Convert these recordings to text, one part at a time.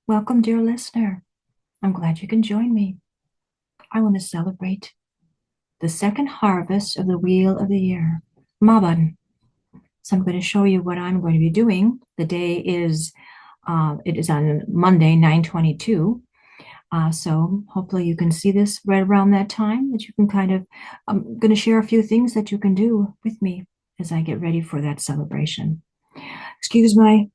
Welcome, dear listener. I'm glad you can join me. I want to celebrate the second harvest of the Wheel of the Year, Mabon. So I'm going to show you what I'm going to be doing. The day is, it is on Monday, 9/22. So hopefully you can see this right around that time that you can I'm going to share a few things that you can do with me as I get ready for that celebration. Excuse my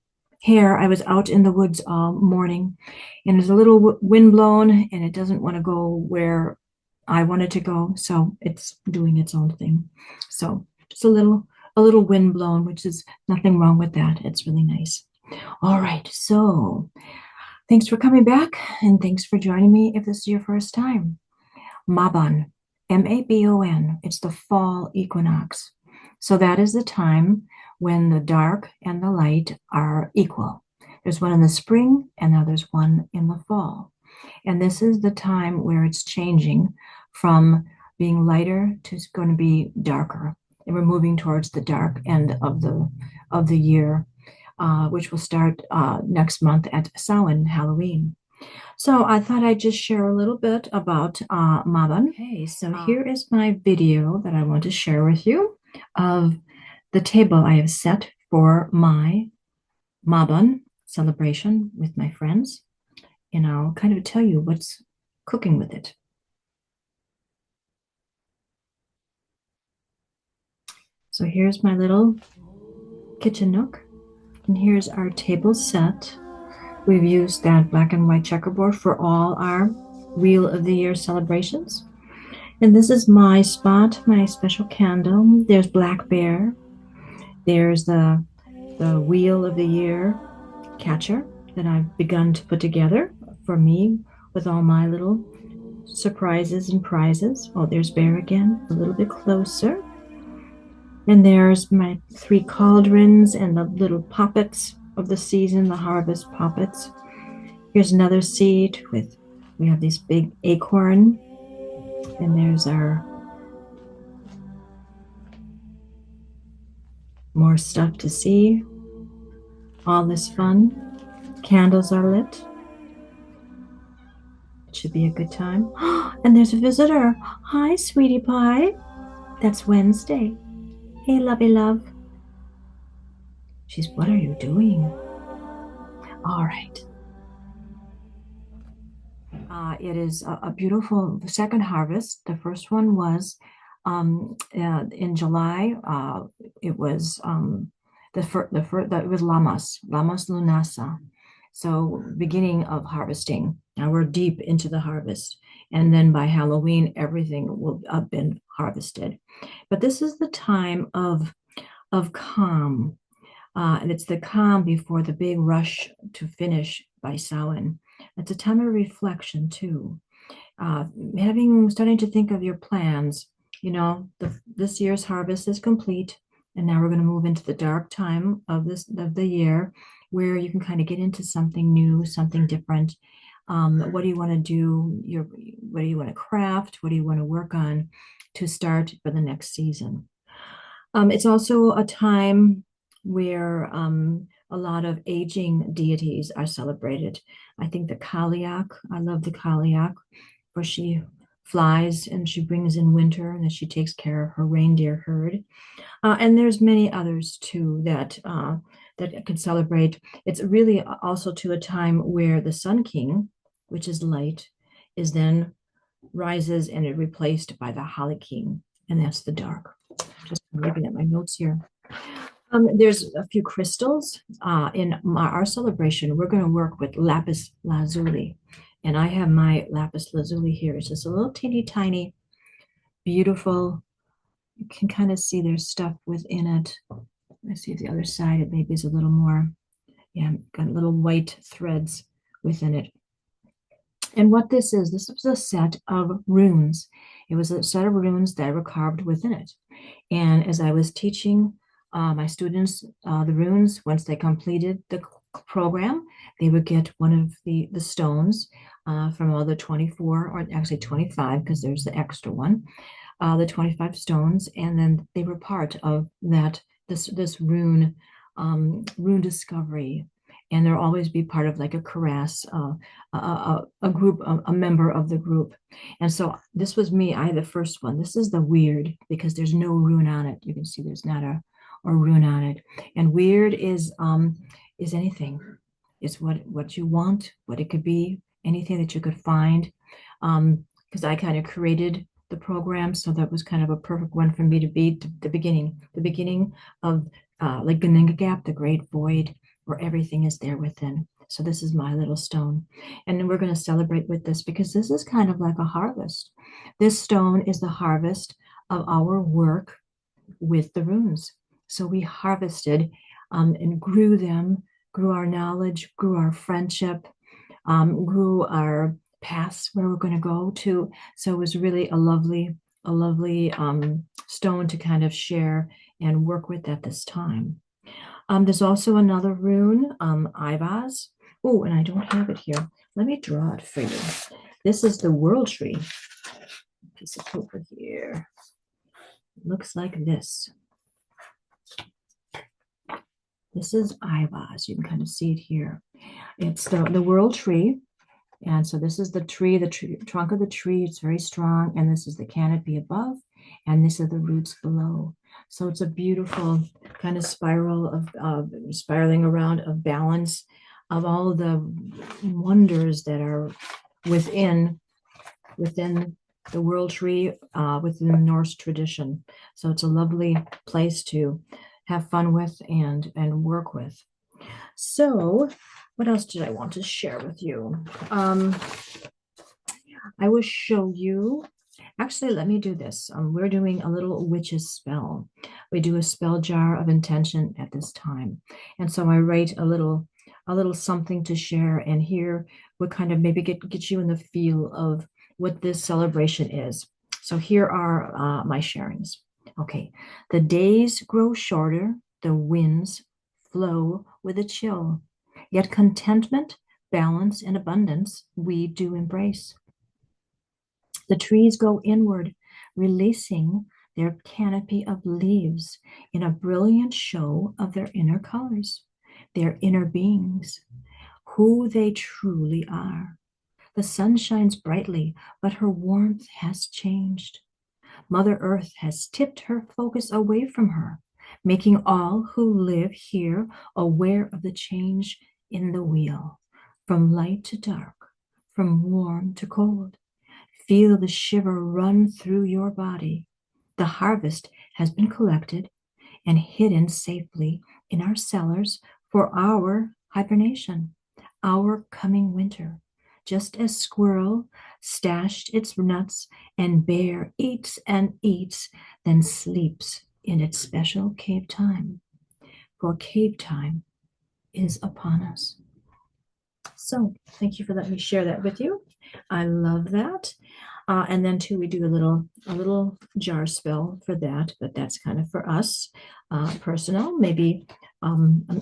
hair. I was out in the woods all morning and there's a little wind blown and it doesn't want to go where I want it to go. So it's doing its own thing. So just a little wind blown, which is nothing wrong with that. It's really nice. All right. So thanks for coming back and thanks for joining me if this is your first time. Mabon, Mabon. It's the fall equinox. So that is the time when the dark and the light are equal. There's one in the spring and now there's one in the fall. And this is the time where it's changing from being lighter to it's going to be darker. And we're moving towards the dark end of the year, which will start next month at Samhain, Halloween. So I thought I'd just share a little bit about Mabon. Okay, so here is my video that I want to share with you of the table I have set for my Mabon celebration with my friends. And I'll kind of tell you what's cooking with it. So here's my little kitchen nook. And here's our table set. We've used that black and white checkerboard for all our Wheel of the Year celebrations. And this is my spot, my special candle. There's Black Bear. There's the Wheel of the Year catcher that I've begun to put together for me with all my little surprises and prizes. Oh, there's Bear again, a little bit closer. And there's my 3 cauldrons and the little poppets of the season, the harvest poppets. Here's another seat we have this big acorn. And there's our more stuff to see. All this fun. Candles are lit. It should be a good time. And there's a visitor. Hi, sweetie pie. That's Wednesday. Hey, lovey love. What are you doing? All right. It is a beautiful second harvest. The first one was in July. It was it was Lamas Lunasa. So beginning of harvesting. Now we're deep into the harvest, and then by Halloween everything will have been harvested. But this is the time of calm, and it's the calm before the big rush to finish by Samhain. It's a time of reflection too. Starting to think of your plans. This year's harvest is complete, and now we're going to move into the dark time of the year, where you can kind of get into something new, something different. What do you want to do? What do you want to craft? What do you want to work on to start for the next season? It's also a time where a lot of aging deities are celebrated. I think the Kaliak, I love the Kaliak, where she flies and she brings in winter and that she takes care of her reindeer herd. And there's many others too that can celebrate. It's really also to a time where the Sun King, which is light, is then rises and is replaced by the Holly King, and that's the dark. Just looking at my notes here. There's a few crystals in our celebration. We're going to work with lapis lazuli, and I have my lapis lazuli here. It's just a little teeny tiny, beautiful. You can kind of see there's stuff within it. Let's see if the other side, it maybe is a little more. Yeah, got little white threads within it. And what this was a set of runes. It was a set of runes that were carved within it. And as I was teaching my students the runes, once they completed the program, they would get one of the stones from all the 24, or actually 25, because there's the extra one, the 25 stones, and then they were part of this rune discovery. and they'll always be part of like a caress, a group, a member of the group. And so this was me. I had the first one. This is the weird because there's no rune on it. You can see there's not a rune on it. And weird is anything. It's what you want, what it could be, anything that you could find. Because I kind of created the program, so that was kind of a perfect one for me to be the beginning of like Ganinga Gap, the great void, where everything is there within. So this is my little stone. And then we're going to celebrate with this because this is kind of like a harvest. This stone is the harvest of our work with the runes. So we harvested and grew them, grew our knowledge, grew our friendship, grew our paths where we're going to go to. So it was really a lovely stone to kind of share and work with at this time. There's also another rune, Ivaz. Oh, and I don't have it here. Let me draw it for you. This is the world tree. Piece of paper here. It looks like this. This is Ivaz. You can kind of see it here. It's the world tree. And so this is the trunk of the tree. It's very strong. And this is the canopy above. And this are the roots below. So it's a beautiful kind of spiral of spiraling around of balance of all of the wonders that are within the world tree, within the Norse tradition. So it's a lovely place to have fun with and work with. So what else did I want to share with you? I will show you. Actually, let me do this. We're doing a little witch's spell. We do a spell jar of intention at this time. And so I write a little something to share, and here would kind of maybe get you in the feel of what this celebration is. So here are my sharings. Okay, the days grow shorter, the winds flow with a chill, yet contentment, balance, and abundance we do embrace. The trees go inward, releasing their canopy of leaves in a brilliant show of their inner colors, their inner beings, who they truly are. The sun shines brightly, but her warmth has changed. Mother Earth has tipped her focus away from her, making all who live here aware of the change in the wheel, from light to dark, from warm to cold. Feel the shiver run through your body. The harvest has been collected and hidden safely in our cellars for our hibernation, our coming winter. Just as squirrel stashed its nuts and bear eats and eats, then sleeps in its special cave time. For cave time is upon us. So thank you for letting me share that with you. I love that. And then too, we do a little jar spell for that, but that's kind of for us, personal. Maybe I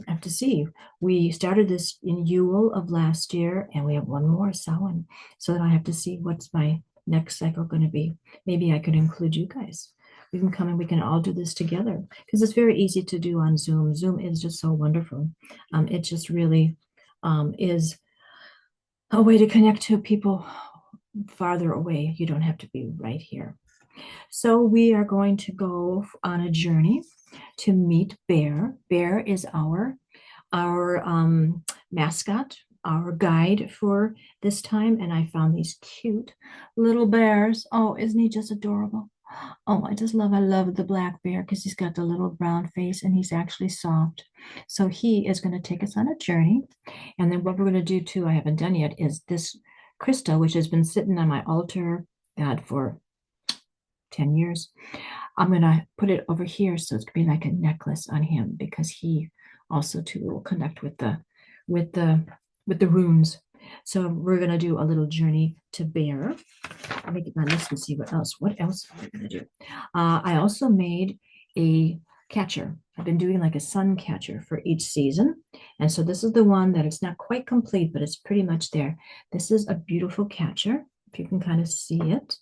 have to see. We started this in Yule of last year, and we have one more Samhain. So then I have to see what's my next cycle going to be. Maybe I could include you guys. We can come and we can all do this together because it's very easy to do on Zoom. Zoom is just so wonderful. It just really is a way to connect to people farther away. You don't have to be right here. So we are going to go on a journey to meet Bear. Bear is our mascot, our guide for this time. And I found these cute little bears. Oh, isn't he just adorable? Oh, I love the black bear because he's got the little brown face and he's actually soft. So he is going to take us on a journey. And then what we're going to do too, I haven't done yet, is this crystal, which has been sitting on my altar, God, for 10 years. I'm going to put it over here so it's going to be like a necklace on him because he also too will connect with the runes. So we're going to do a little journey to Bear. Let me get my list and see what else are we going to do. I also made a catcher. I've been doing like a sun catcher for each season. And so this is the one that it's not quite complete, but it's pretty much there. This is a beautiful catcher, if you can kind of see it,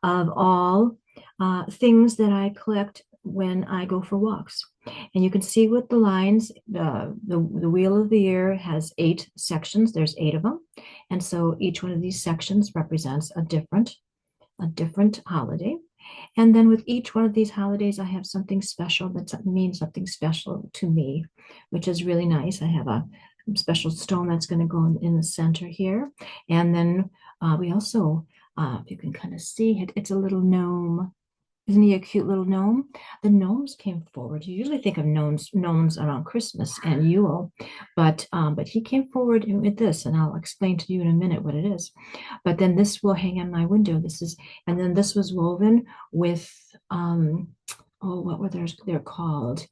of all things that I collect when I go for walks. And you can see with the lines, the Wheel of the Year has 8 sections. There's 8 of them. And so each one of these sections represents a different holiday. And then with each one of these holidays, I have something special that means something special to me, which is really nice. I have a special stone that's going to go in the center here. And then we also, if you can kind of see it, it's a little gnome. Isn't he a cute little gnome? The gnomes came forward. You usually think of gnomes around Christmas and Yule, but he came forward with this, and I'll explain to you in a minute what it is. But then this will hang on my window. And then this was woven with oh, what were they're called?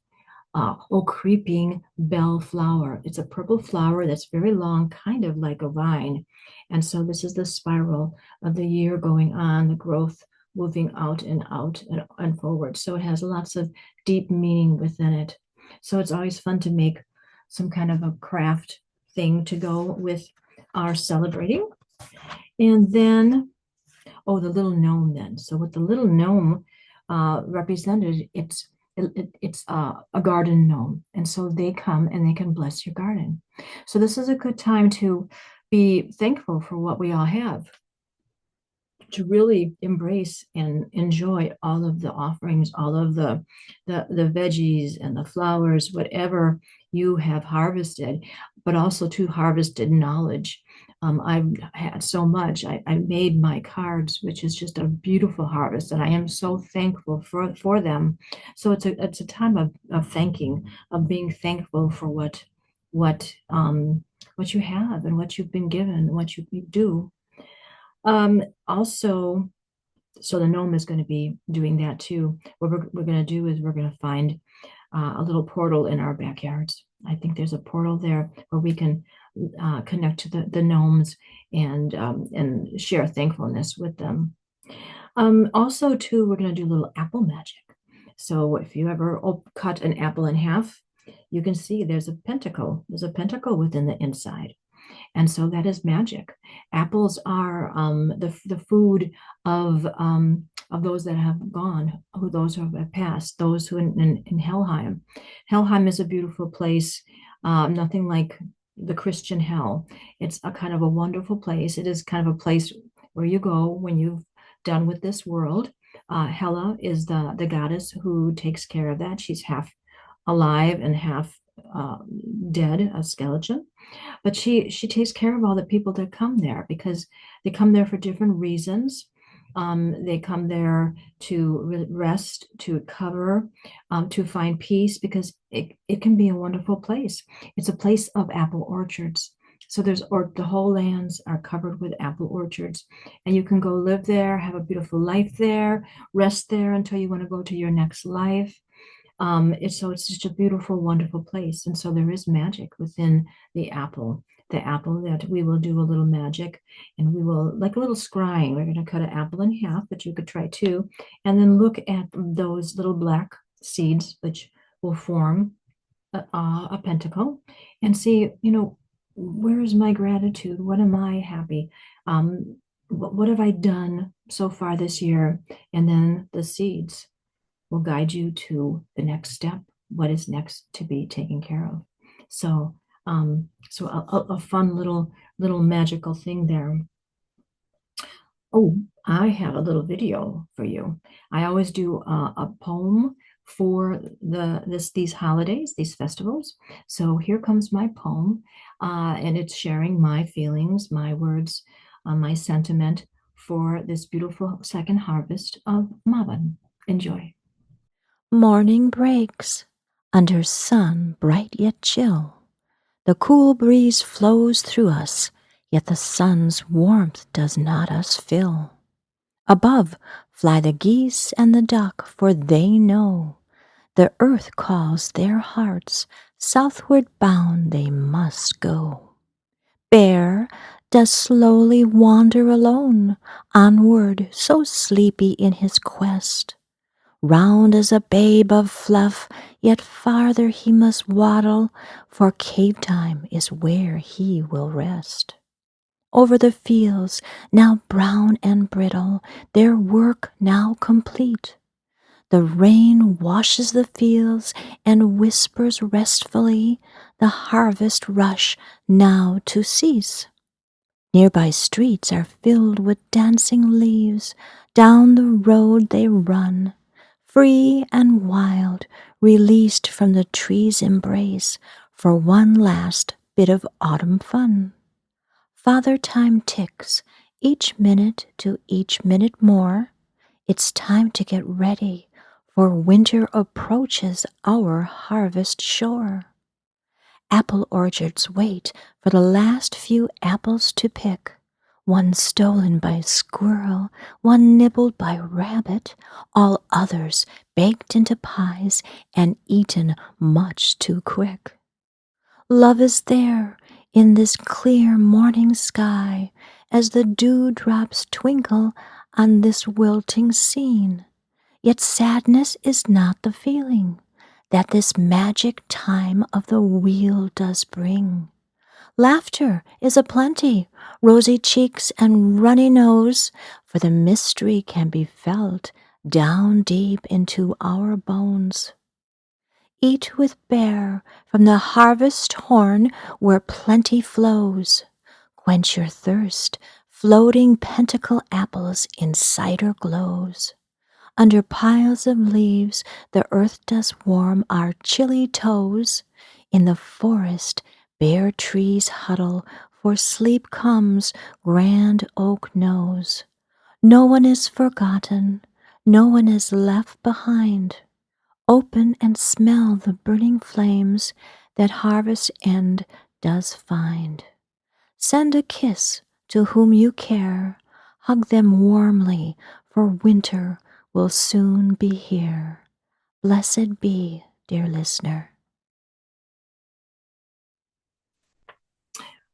Creeping bell flower. It's a purple flower that's very long, kind of like a vine. And so this is the spiral of the year going on, the growth moving out and forward. So it has lots of deep meaning within it. So it's always fun to make some kind of a craft thing to go with our celebrating. And then, oh, the little gnome then. So what the little gnome represented, it's a garden gnome. And so they come and they can bless your garden. So this is a good time to be thankful for what we all have, to really embrace and enjoy all of the offerings, all of the veggies and the flowers, whatever you have harvested, but also to harvested knowledge. I've had so much. I made my cards, which is just a beautiful harvest, and I am so thankful for them. So it's a time of thanking, of being thankful for what you have and what you've been given, what you do. Also, so the gnome is going to be doing that too. What we're going to do is we're going to find a little portal in our backyards. I think there's a portal there where we can connect to the gnomes and share thankfulness with them. Also, too, we're going to do a little apple magic. So if you ever cut an apple in half, you can see there's a pentacle. There's a pentacle within the inside. And so that is magic. Apples are the food of those that have gone, those who have passed, those who in Helheim. Helheim is a beautiful place, nothing like the Christian hell. It's a kind of a wonderful place. It is kind of a place where you go when you've done with this world. Hela is the goddess who takes care of that. She's half alive and half dead, a skeleton, but she takes care of all the people that come there because they come there for different reasons. They come there to rest, to cover, to find peace, because it can be a wonderful place. It's a place of apple orchards. So the whole lands are covered with apple orchards, and you can go live there, have a beautiful life there, rest there until you want to go to your next life. It's just a beautiful, wonderful place. And so there is magic within the apple that we will do a little magic, and we will, like a little scrying, we're going to cut an apple in half, but you could try two, and then look at those little black seeds, which will form a pentacle, and see, where is my gratitude? What am I happy? What have I done so far this year? And then the seeds will guide you to the next step, what is next to be taken care of. So a fun little magical thing there. Oh, I have a little video for you. I always do a poem for these holidays, these festivals. So here comes my poem, and it's sharing my feelings, my words, my sentiment for this beautiful second harvest of Mabon. Enjoy. Morning breaks under sun bright yet chill. The cool breeze flows through us, yet the sun's warmth does not us fill. Above fly the geese and the duck, for they know the earth calls their hearts, southward bound they must go. Bear does slowly wander alone, onward, so sleepy in his quest. Round as a babe of fluff, yet farther he must waddle, for cave time is where he will rest. Over the fields, now brown and brittle, their work now complete, The rain washes the fields and whispers restfully, the harvest rush now to cease. Nearby streets are filled with dancing leaves, down the road they run, free and wild, released from the tree's embrace for one last bit of autumn fun. Father Time ticks, each minute to each minute more. It's time to get ready, for winter approaches our harvest shore. Apple orchards wait for the last few apples to pick, one stolen by squirrel, one nibbled by rabbit, all others baked into pies and eaten much too quick. Love is there in this clear morning sky as the dewdrops twinkle on this wilting scene. Yet sadness is not the feeling that this magic time of the wheel does bring. Laughter is aplenty, rosy cheeks and runny nose, for the mystery can be felt down deep into our bones. Eat with bear from the harvest horn where plenty flows. Quench your thirst, floating pentacle apples in cider glows. Under piles of leaves, the earth does warm our chilly toes. In the forest, bare trees huddle, for sleep comes, grand oak knows. No one is forgotten, no one is left behind. Open and smell the burning flames that harvest end does find. Send a kiss to whom you care, hug them warmly, for winter will soon be here. Blessed be, dear listener.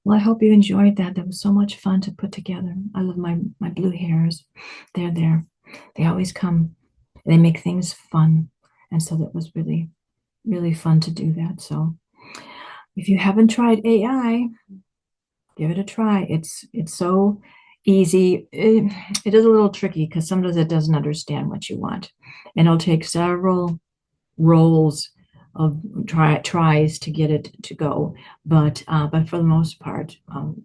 Well, I hope you enjoyed that. That was so much fun to put together. I love my blue hairs. They're there. They always come. They make things fun. And so that was really, really fun to do that. So if you haven't tried AI, give it a try. It's so easy. It is a little tricky because sometimes it doesn't understand what you want. And it'll take several rolls of tries to get it to go, but for the most part,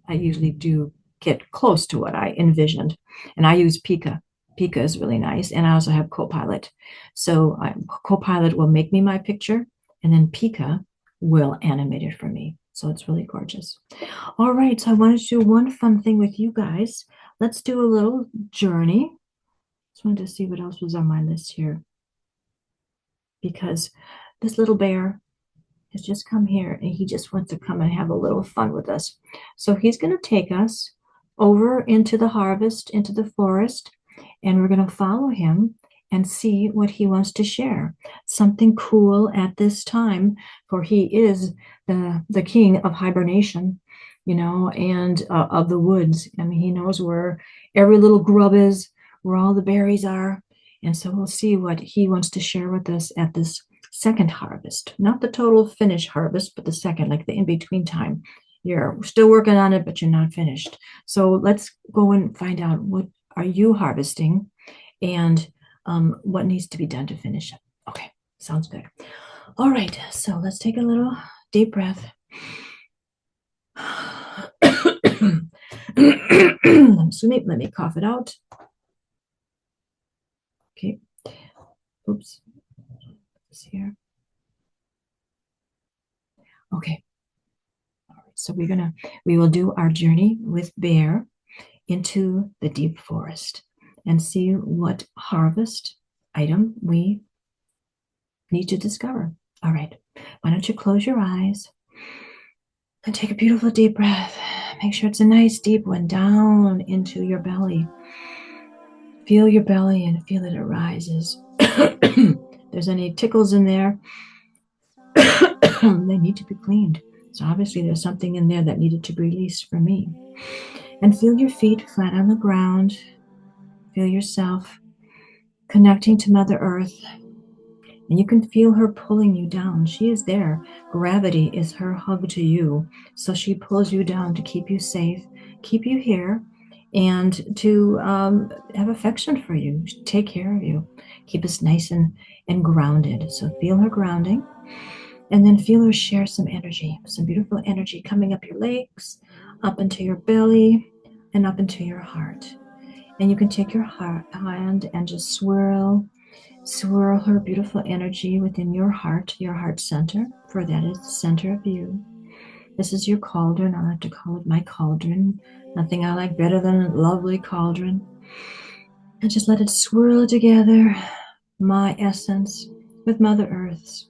I usually do get close to what I envisioned, and I use Pika. Pika is really nice, and I also have Copilot. So Copilot will make me my picture, and then Pika will animate it for me. So it's really gorgeous. All right, so I wanted to do one fun thing with you guys. Let's do a little journey. Just wanted to see what else was on my list here, because this little bear has just come here and he just wants to come and have a little fun with us. So he's going to take us over into the harvest, into the forest, and we're going to follow him and see what he wants to share. Something cool at this time, for he is the king of hibernation, and of the woods. I mean, he knows where every little grub is, where all the berries are. And so we'll see what he wants to share with us at this second harvest, not the total finished harvest, but the second, like the in-between time. You're still working on it, but you're not finished. So let's go and find out, what are you harvesting, and what needs to be done to finish it. Okay, sounds good. All right, so let's take a little deep breath. Let me cough it out. Okay. Oops. This here. Okay. All right. So we will do our journey with Bear into the deep forest and see what harvest item we need to discover. All right. Why don't you close your eyes and take a beautiful deep breath. Make sure it's a nice deep one down into your belly. Feel your belly and feel that it rises. If there's any tickles in there, they need to be cleaned. So obviously there's something in there that needed to be released for me. And feel your feet flat on the ground. Feel yourself connecting to Mother Earth. And you can feel her pulling you down. She is there. Gravity is her hug to you. So she pulls you down to keep you safe, keep you here, and to have affection for you, take care of you, keep us nice and grounded. So feel her grounding, and then feel her share some energy, some beautiful energy coming up your legs, up into your belly, and up into your heart. And you can take your hand and just swirl her beautiful energy within your heart center, for that is the center of you. This is your cauldron. I like to call it my cauldron. Nothing I like better than a lovely cauldron. And just let it swirl together, my essence with Mother Earth's.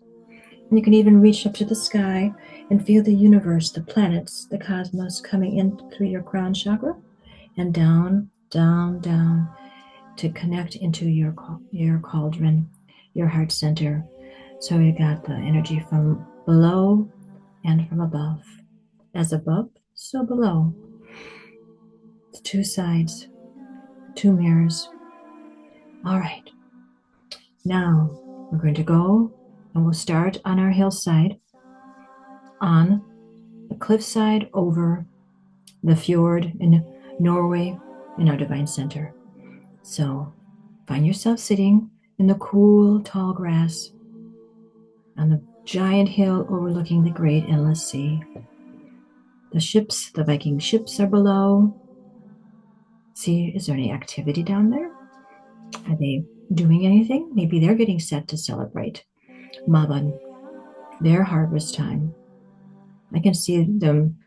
And you can even reach up to the sky and feel the universe, the planets, the cosmos coming in through your crown chakra and down, down, down to connect into your cauldron, your heart center. So you got the energy from below and from above. As above, so below. The two sides, two mirrors. All right. Now we're going to go and we'll start on our hillside, on the cliffside over the fjord in Norway in our divine center. So find yourself sitting in the cool, tall grass on the giant hill overlooking the great endless sea. The ships, the Viking ships, are below. See, is there any activity down there? Are they doing anything? Maybe they're getting set to celebrate Mabon, their harvest time. I can see them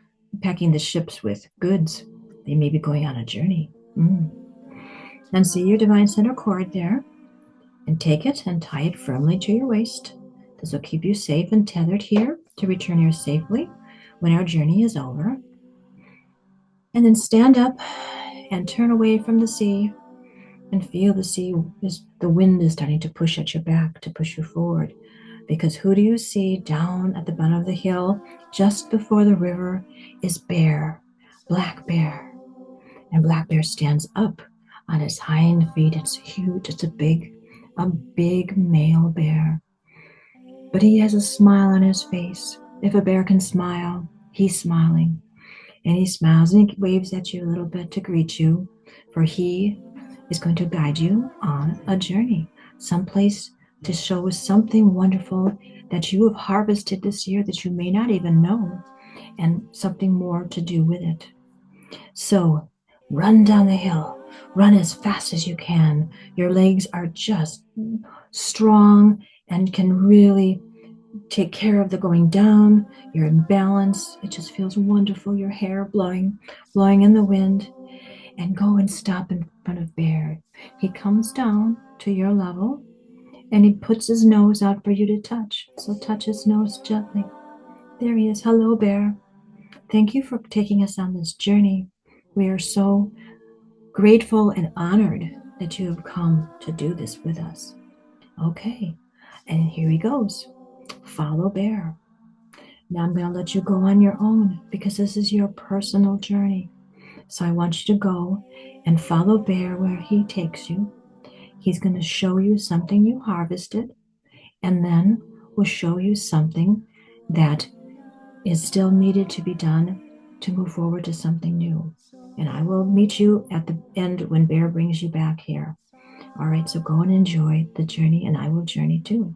packing the ships with goods. They may be going on a journey. And see your divine center cord there, and take it and tie it firmly to your waist. This will keep you safe and tethered here to return here safely when our journey is over. And then stand up and turn away from the sea and feel the sea. The wind is starting to push at your back, to push you forward. Because who do you see down at the bottom of the hill just before the river is Bear, Black Bear. And Black Bear stands up on his hind feet. It's huge. It's a big male bear. But he has a smile on his face. If a bear can smile, he's smiling. And he smiles and he waves at you a little bit to greet you, for he is going to guide you on a journey, someplace to show us something wonderful that you have harvested this year that you may not even know, and something more to do with it. So run down the hill, run as fast as you can. Your legs are just strong and can really take care of the going down. You're in balance. It just feels wonderful. Your hair blowing in the wind. And go and stop in front of Bear. He comes down to your level and he puts his nose out for you to touch. So touch his nose gently. There he is. Hello, Bear. Thank you for taking us on this journey. We are so grateful and honored that you have come to do this with us. Okay, and here he goes. Follow Bear. Now I'm going to let you go on your own because this is your personal journey. So I want you to go and follow Bear where he takes you. He's going to show you something you harvested, and then we'll show you something that is still needed to be done to move forward to something new. And I will meet you at the end when Bear brings you back here. All right, so go and enjoy the journey, and I will journey too.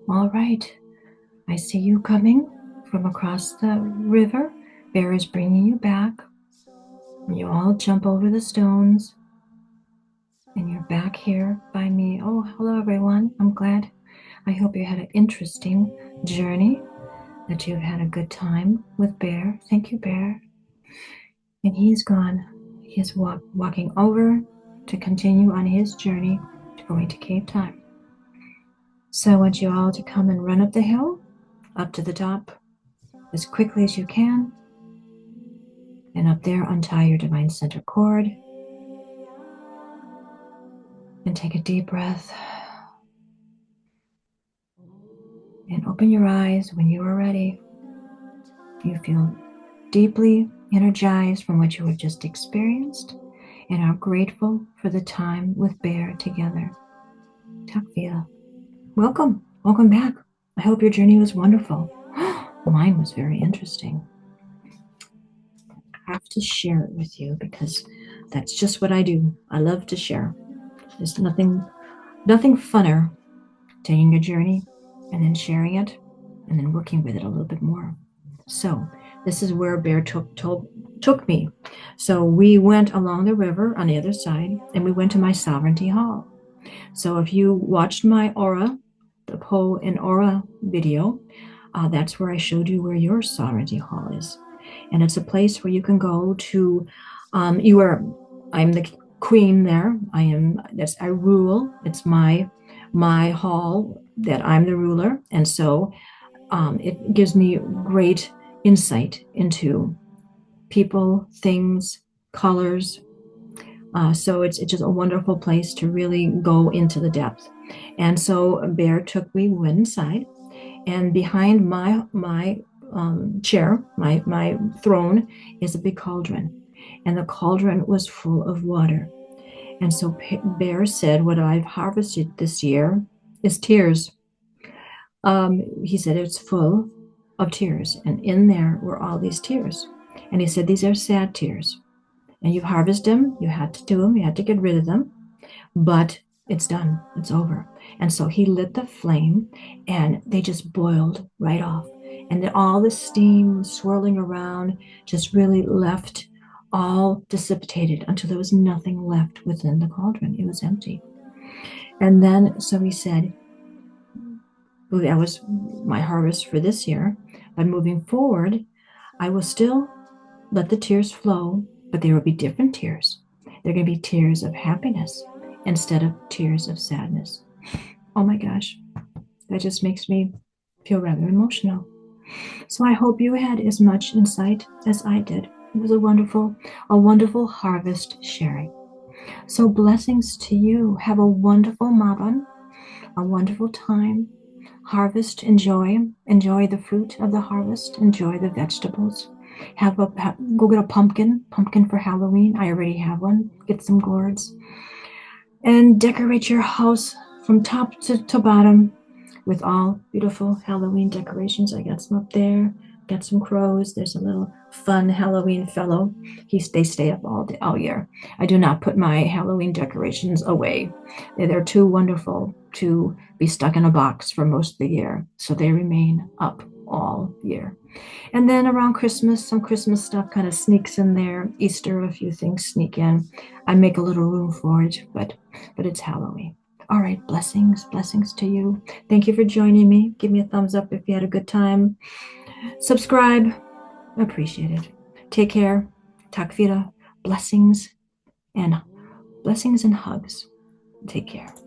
All right. I see you coming from across the river. Bear is bringing you back. You all jump over the stones. And you're back here by me. Oh, hello, everyone. I'm glad. I hope you had an interesting journey, that you've had a good time with Bear. Thank you, Bear. And he's gone. He's walking over to continue on his journey to going to Cape Time. So I want you all to come and run up the hill, up to the top, as quickly as you can. And up there, untie your divine center cord. And take a deep breath. And open your eyes when you are ready. You feel deeply energized from what you have just experienced and are grateful for the time with Bear together. Takvia. Welcome. Welcome back. I hope your journey was wonderful. Mine was very interesting. I have to share it with you because that's just what I do. I love to share. There's nothing funner taking a journey and then sharing it and then working with it a little bit more. So this is where Bear took me. So we went along the river on the other side and we went to my sovereignty hall. So if you watched my aura, the Poe and Aura video, that's where I showed you where your sovereignty hall is. And it's a place where you can go to, I'm the queen there. I rule. It's my hall that I'm the ruler. And so it gives me great insight into people, things, colors. So it's just a wonderful place to really go into the depth. And so Bear took me, we went inside, and behind my chair, my throne, is a big cauldron. And the cauldron was full of water. And so Bear said, what I've harvested this year is tears. He said it's full of tears, and in there were all these tears. And he said, these are sad tears. And you've harvested them, you had to do them, you had to get rid of them, but it's done, it's over. And so he lit the flame, and they just boiled right off. And then all the steam swirling around just really left, all dissipated until there was nothing left within the cauldron. It was empty. And then, so he said, that was my harvest for this year. But moving forward, I will still let the tears flow, but there will be different tears. They're going to be tears of happiness instead of tears of sadness. Oh my gosh, that just makes me feel rather emotional. So I hope you had as much insight as I did. It was a wonderful harvest sharing. So blessings to you. Have a wonderful Mabon, a wonderful time. Harvest, enjoy the fruit of the harvest, enjoy the vegetables. Go get a pumpkin for Halloween. I already have one. Get some gourds and decorate your house from top to bottom with all beautiful Halloween decorations. I got some up there. get some crows. There's a little fun Halloween fellow. They stay up all year. I do not put my Halloween decorations away. They're too wonderful to be stuck in a box for most of the year, so they remain up all year. And then around Christmas, some Christmas stuff kind of sneaks in there. Easter, a few things sneak in. I make a little room for it, but it's Halloween. All right, blessings to you. Thank you for joining me. Give me a thumbs up if you had a good time. Subscribe. Appreciate it. Take care. Takvira. Blessings and hugs. Take care.